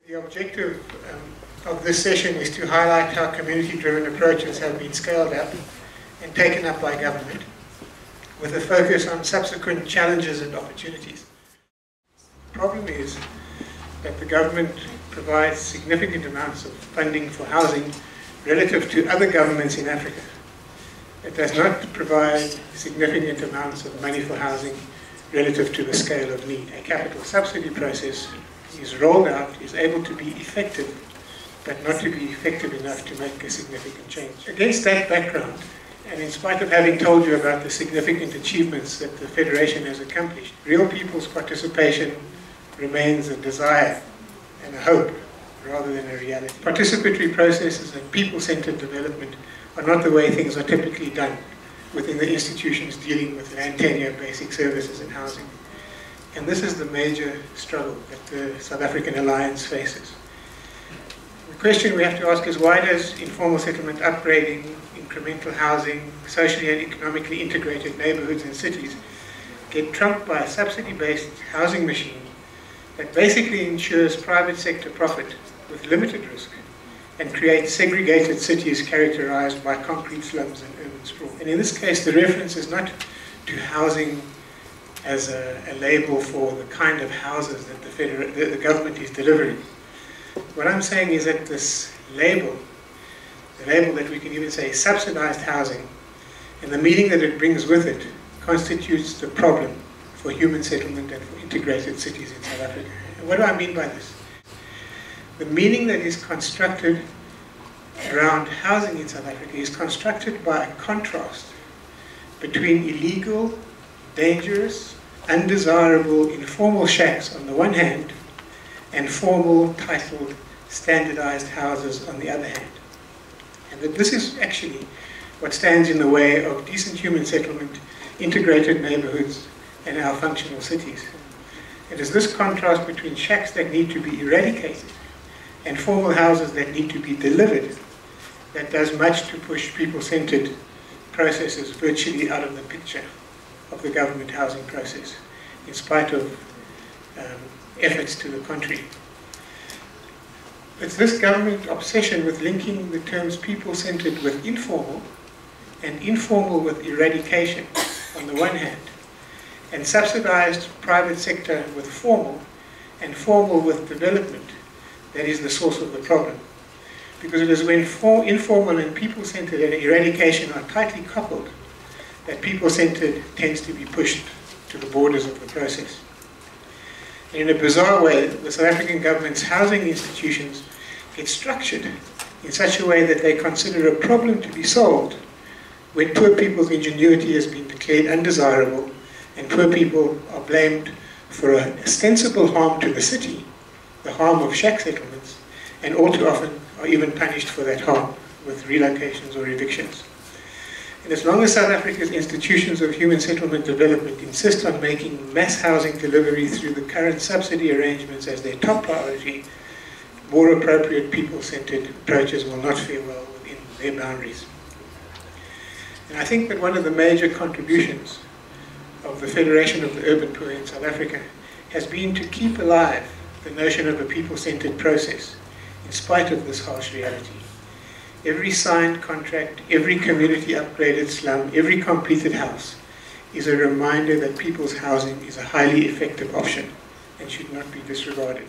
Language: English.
The objective of this session is to highlight how community-driven approaches have been scaled up and taken up by government, with a focus on subsequent challenges and opportunities. The problem is that the government provides significant amounts of funding for housing relative to other governments in Africa. It does not provide significant amounts of money for housing relative to the scale of need. A capital subsidy process is rolled out, is able to be effective, but not to be effective enough to make a significant change. Against that background, and in spite of having told you about the significant achievements that the Federation has accomplished, real people's participation remains a desire and a hope rather than a reality. Participatory processes and people-centered development are not the way things are typically done within the institutions dealing with land tenure, basic services and housing. And this is the major struggle that the South African Alliance faces. The question we have to ask is, why does informal settlement upgrading, incremental housing, socially and economically integrated neighborhoods and cities get trumped by a subsidy-based housing machine that basically ensures private sector profit with limited risk and creates segregated cities characterized by concrete slums and urban sprawl? And in this case, the reference is not to housing as a label for the kind of houses that the government is delivering. What I'm saying is that this label, the label that we can even say subsidized housing, and the meaning that it brings with it, constitutes the problem for human settlement and for integrated cities in South Africa. And what do I mean by this? The meaning that is constructed around housing in South Africa is constructed by a contrast between illegal, dangerous, undesirable, informal shacks on the one hand, and formal, titled, standardized houses on the other hand. And that this is actually what stands in the way of decent human settlement, integrated neighborhoods, and our functional cities. It is this contrast between shacks that need to be eradicated and formal houses that need to be delivered that does much to push people-centered processes virtually out of the picture of the government housing process, in spite of efforts to the contrary. It's this government obsession with linking the terms people-centered with informal and informal with eradication on the one hand, and subsidized private sector with formal and formal with development that is the source of the problem. Because it is when informal and people-centered and eradication are tightly coupled that people-centered tends to be pushed to the borders of the process. And in a bizarre way, the South African government's housing institutions get structured in such a way that they consider a problem to be solved when poor people's ingenuity has been declared undesirable and poor people are blamed for an ostensible harm to the city, the harm of shack settlements, and all too often are even punished for that harm with relocations or evictions. And as long as South Africa's institutions of human settlement development insist on making mass housing delivery through the current subsidy arrangements as their top priority, more appropriate people-centered approaches will not fare well within their boundaries. And I think that one of the major contributions of the Federation of the Urban Poor in South Africa has been to keep alive the notion of a people-centered process in spite of this harsh reality. Every signed contract, every community upgraded slum, every completed house is a reminder that people's housing is a highly effective option and should not be disregarded.